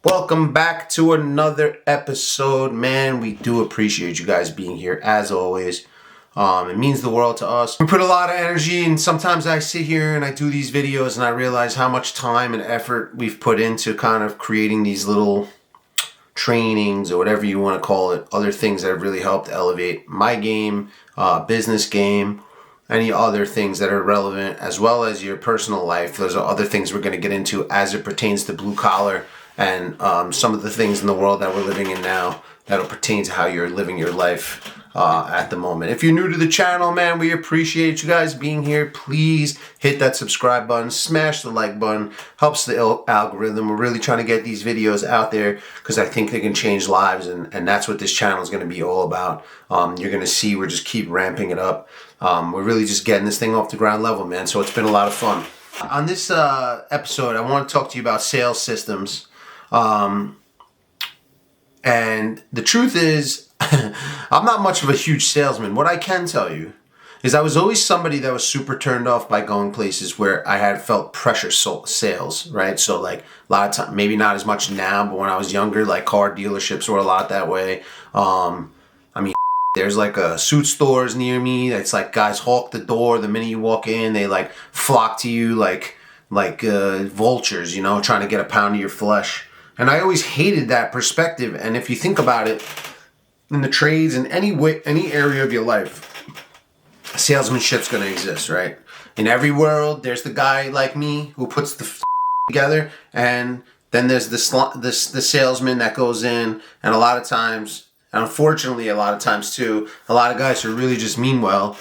Welcome back to another episode, man. We do appreciate you guys being here as always. It means the world to us. We put a lot of energy, and sometimes I sit here and I do these videos and I realize how much time and effort we've put into kind of creating these little trainings or whatever you want to call it, other things that have really helped elevate my game, business game, any other things that are relevant, as well as your personal life. Those are other things we're going to get into as it pertains to blue collar and some of the things in the world that we're living in now that'll pertain to how you're living your life at the moment. If you're new to the channel, man, we appreciate you guys being here. Please hit that subscribe button, smash the like button, helps the algorithm. We're really trying to get these videos out there because I think they can change lives, and that's what this channel is going to be all about. You're going to see we're just keep ramping it up. We're really just getting this thing off the ground level, man, so it's been a lot of fun. On this episode, I want to talk to you about sales systems. And the truth is, I'm not much of a huge salesman. What I can tell you is I was always somebody that was super turned off by going places where I had felt pressure sales, right? So like a lot of time, maybe not as much now, but when I was younger, like car dealerships were a lot that way. There's like a suit stores near me that's like guys hawk the door the minute you walk in. They like flock to you like vultures, you know, trying to get a pound of your flesh. And I always hated that perspective. And if you think about it, in the trades, in any area of your life, salesmanship's going to exist, right? In every world, there's the guy like me who puts the together, and then there's the salesman that goes in, and a lot of times, and unfortunately a lot of times too, a lot of guys who really just mean well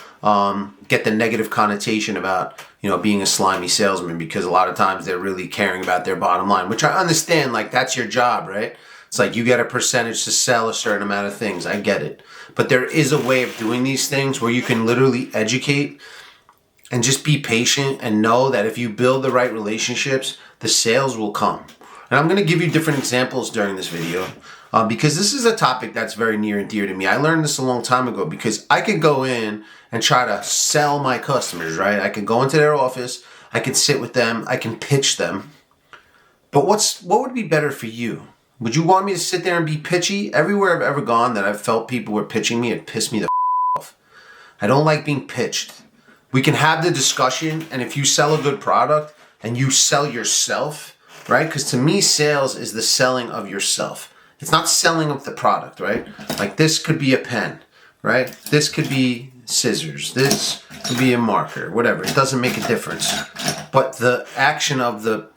get the negative connotation about, you know, being a slimy salesman, because a lot of times they're really caring about their bottom line, which I understand, like that's your job, right? It's like you get a percentage to sell a certain amount of things. I get it. But there is a way of doing these things where you can literally educate and just be patient and know that if you build the right relationships, the sales will come. And I'm going to give you different examples during this video because this is a topic that's very near and dear to me. I learned this a long time ago because I could go in and try to sell my customers, right? I could go into their office, I could sit with them, I can pitch them. But what would be better for you? Would you want me to sit there and be pitchy? Everywhere I've ever gone that I've felt people were pitching me, it pissed me the off. I don't like being pitched. We can have the discussion, and if you sell a good product and you sell yourself, right? Because to me, sales is the selling of yourself. It's not selling of the product, right? Like this could be a pen, right? This could be scissors. This could be a marker, whatever. It doesn't make a difference. But the action of the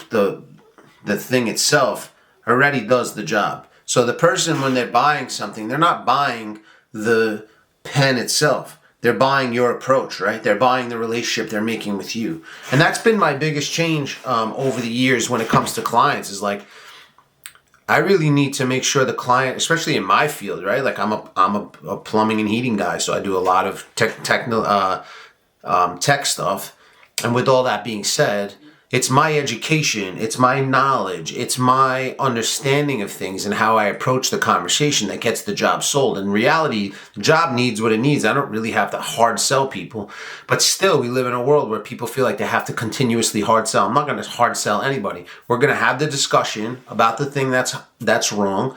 thing itself already does the job. So the person, when they're buying something, they're not buying the pen itself. They're buying your approach, right? They're buying the relationship they're making with you. And that's been my biggest change over the years when it comes to clients, is like, I really need to make sure the client, especially in my field, right? Like I'm a plumbing and heating guy, so I do a lot of tech stuff. And with all that being said, it's my education, it's my knowledge, it's my understanding of things and how I approach the conversation that gets the job sold. In reality, the job needs what it needs. I don't really have to hard sell people, but still we live in a world where people feel like they have to continuously hard sell. I'm not going to hard sell anybody. We're going to have the discussion about the thing that's wrong,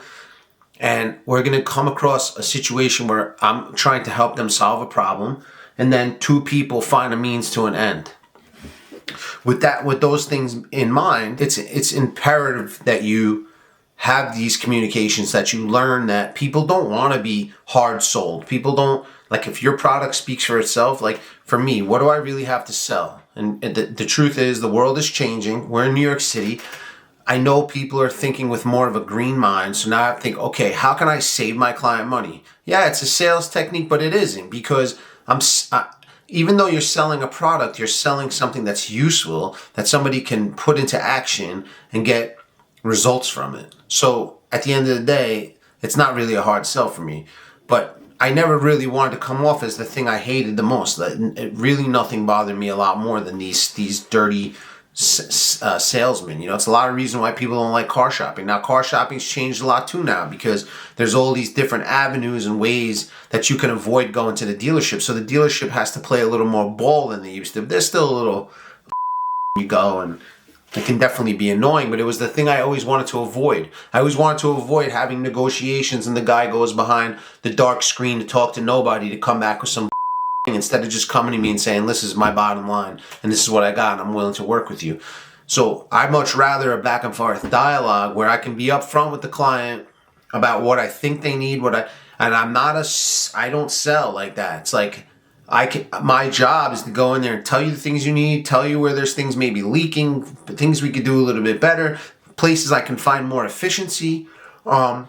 and we're going to come across a situation where I'm trying to help them solve a problem, and then two people find a means to an end. With those things in mind, it's imperative that you have these communications, that you learn that people don't want to be hard sold. People don't, like, if your product speaks for itself, like for me, what do I really have to sell? And the truth is, the world is changing. We're in New York City. I know people are thinking with more of a green mind. So now I think, okay, how can I save my client money? Yeah, it's a sales technique, but it isn't, because even though you're selling a product, you're selling something that's useful, that somebody can put into action and get results from it. So at the end of the day, it's not really a hard sell for me. But I never really wanted to come off as the thing I hated the most. Really, nothing bothered me a lot more than these dirty salesmen. You know, it's a lot of reason why people don't like car shopping. Now, car shopping's changed a lot too now, because there's all these different avenues and ways that you can avoid going to the dealership. So the dealership has to play a little more ball than they used to. There's still a little you go and It can definitely be annoying, but it was the thing I always wanted to avoid. I always wanted to avoid having negotiations and the guy goes behind the dark screen to talk to nobody to come back with some instead of just coming to me and saying, this is my bottom line and this is what I got and I'm willing to work with you. So I much rather a back and forth dialogue where I can be upfront with the client about what I think they need, I don't sell like that. It's like, my job is to go in there and tell you the things you need, tell you where there's things maybe leaking, things we could do a little bit better, places I can find more efficiency. But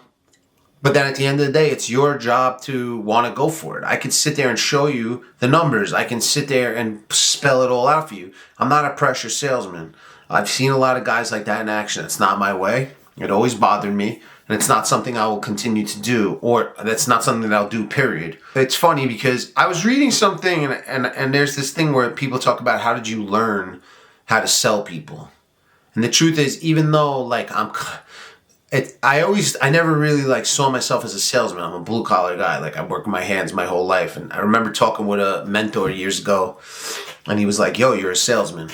then at the end of the day, it's your job to want to go for it. I can sit there and show you the numbers. I can sit there and spell it all out for you. I'm not a pressure salesman. I've seen a lot of guys like that in action. It's not my way. It always bothered me. And it's not something I will continue to do, or that's not something that I'll do, period. It's funny because I was reading something and there's this thing where people talk about how did you learn how to sell people? And the truth is, even though like I never really like saw myself as a salesman. I'm a blue collar guy. Like I work with my hands my whole life. And I remember talking with a mentor years ago and he was like, yo, you're a salesman.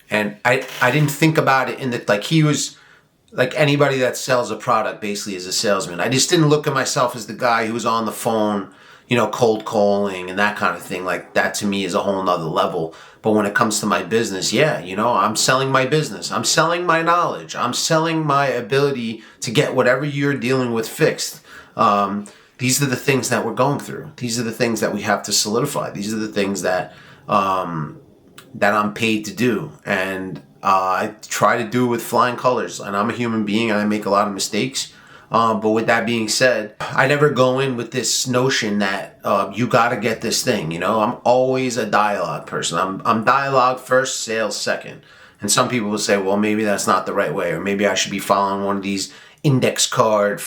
And I didn't think about it in that like he was like anybody that sells a product basically is a salesman. I just didn't look at myself as the guy who was on the phone, cold calling and that kind of thing. Like that to me is a whole nother level. But when it comes to my business, I'm selling my business. I'm selling my knowledge. I'm selling my ability to get whatever you're dealing with fixed. These are the things that we're going through. These are the things that we have to solidify. These are the things that I'm paid to do. And I try to do it with flying colors, and I'm a human being and I make a lot of mistakes. But with that being said, I never go in with this notion that you got to get this thing. I'm always a dialogue person. I'm dialogue first, sales second. And some people will say, well, maybe that's not the right way, or maybe I should be following one of these index card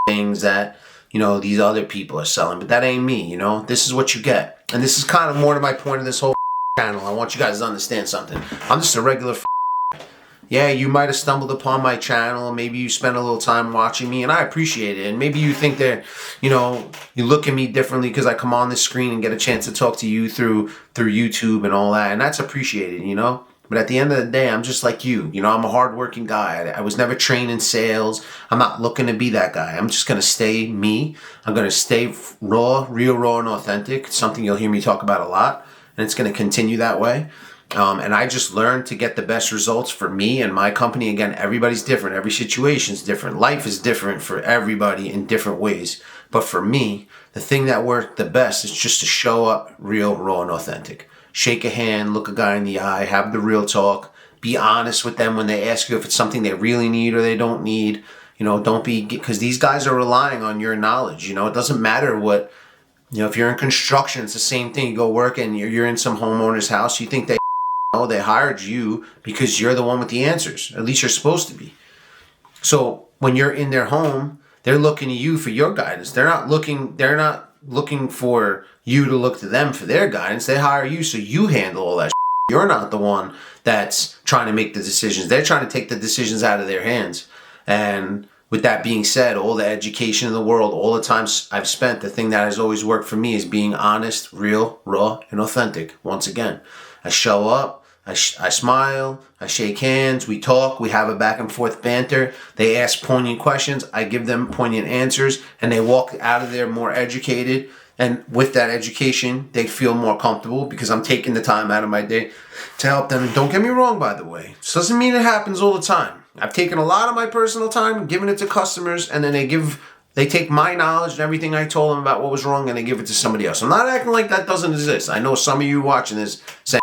things that these other people are selling. But that ain't me. This is what you get. And this is kind of more to my point of this whole channel. I want you guys to understand something. I'm just a regular yeah, you might have stumbled upon my channel. Maybe you spent a little time watching me, and I appreciate it. And maybe you think that, you look at me differently because I come on the screen and get a chance to talk to you through YouTube and all that, and that's appreciated, But at the end of the day, I'm just like you. I'm a hardworking guy. I was never trained in sales. I'm not looking to be that guy. I'm just going to stay me. I'm going to stay raw, real, raw, and authentic. It's something you'll hear me talk about a lot, and it's going to continue that way. And I just learned to get the best results for me and my company. Again, everybody's different. Every situation's different. Life is different for everybody in different ways. But for me, the thing that worked the best is just to show up real, raw, and authentic. Shake a hand, look a guy in the eye, have the real talk. Be honest with them when they ask you if it's something they really need or they don't need. Don't be, because these guys are relying on your knowledge. It doesn't matter what, if you're in construction, it's the same thing. You go work and you're in some homeowner's house, you think they hired you because you're the one with the answers. At least you're supposed to be. So when you're in their home, they're looking to you for your guidance. They're not looking for you to look to them for their guidance. They hire you so you handle all that. You're not the one that's trying to make the decisions. They're trying to take the decisions out of their hands. And with that being said, all the education in the world, all the time I've spent, the thing that has always worked for me is being honest, real, raw, and authentic. Once again, I show up. I smile, I shake hands, we talk, we have a back and forth banter. They ask poignant questions, I give them poignant answers, and they walk out of there more educated. And with that education, they feel more comfortable because I'm taking the time out of my day to help them. And don't get me wrong, by the way, this doesn't mean it happens all the time. I've taken a lot of my personal time, given it to customers, and then they take my knowledge and everything I told them about what was wrong and they give it to somebody else. I'm not acting like that doesn't exist. I know some of you watching this saying,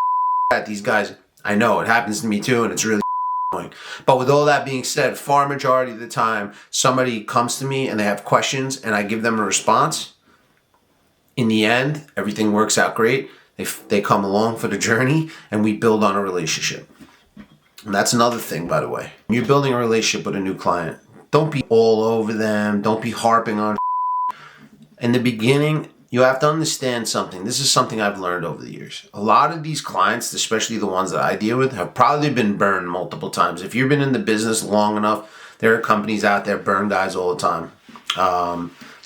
these guys, I know it happens to me too, and it's really annoying. But with all that being said, far majority of the time, somebody comes to me and they have questions, and I give them a response. In the end, everything works out great. They come along for the journey, and we build on a relationship. And that's another thing, by the way. When you're building a relationship with a new client, don't be all over them. Don't be harping on. In the beginning, you have to understand something. This is something I've learned over the years. A lot of these clients, especially the ones that I deal with, have probably been burned multiple times. If you've been in the business long enough, there are companies out there burn guys all the time.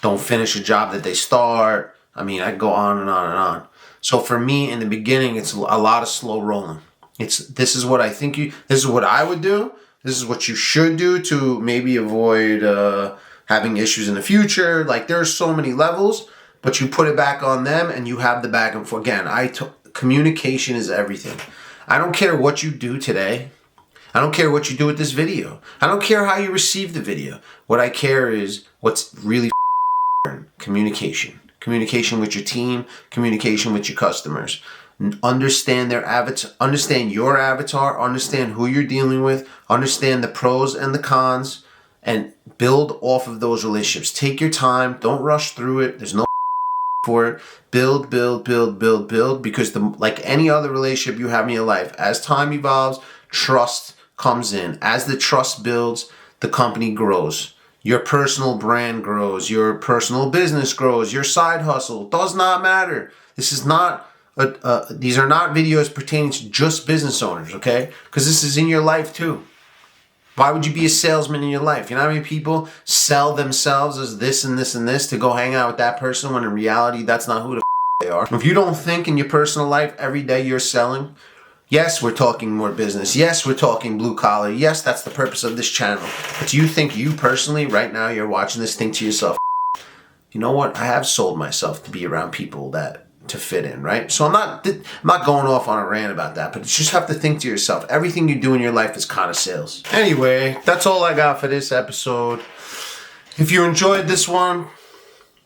Don't finish a job that they start. I mean, I go on and on and on. So for me, in the beginning, it's a lot of slow rolling. This is what I think this is what I would do. This is what you should do to maybe avoid having issues in the future. Like, there's so many levels, but you put it back on them and you have the back and forth. Again, communication is everything. I don't care what you do today. I don't care what you do with this video. I don't care how you receive the video. What I care is what's really important. Communication. Communication with your team. Communication with your customers. Understand their avatar. Understand your avatar. Understand who you're dealing with. Understand the pros and the cons. And build off of those relationships. Take your time. Don't rush through it. There's no for it. Build, because like any other relationship you have in your life, as time evolves, trust comes in. As the trust builds, the company grows. Your personal brand grows. Your personal business grows. Your side hustle does not matter. This is not these are not videos pertaining to just business owners, okay? Because this is in your life too. Why would you be a salesman in your life? You know how many people sell themselves as this and this and this to go hang out with that person when in reality that's not who the they are? If you don't think in your personal life every day you're selling, yes, we're talking more business. Yes, we're talking blue collar. Yes, that's the purpose of this channel. But do you think you personally, right now, you're watching this, think to yourself, you know what? I have sold myself to be around people to fit in, right? So I'm not going off on a rant about that, but you just have to think to yourself, everything you do in your life is kind of sales. Anyway, that's all I got for this episode. If you enjoyed this one,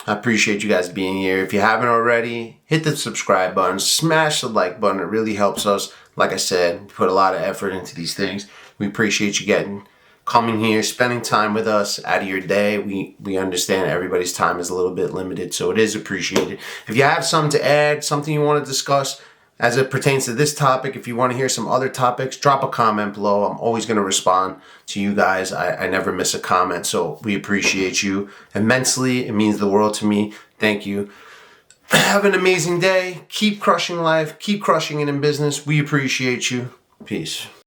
I appreciate you guys being here. If you haven't already, hit the subscribe button, smash the like button. It really helps us. Like I said, we put a lot of effort into these things. We appreciate you coming here, spending time with us out of your day. We understand everybody's time is a little bit limited, so it is appreciated. If you have something to add, something you want to discuss as it pertains to this topic, if you want to hear some other topics, drop a comment below. I'm always going to respond to you guys. I never miss a comment, so we appreciate you immensely. It means the world to me. Thank you. Have an amazing day. Keep crushing life. Keep crushing it in business. We appreciate you. Peace.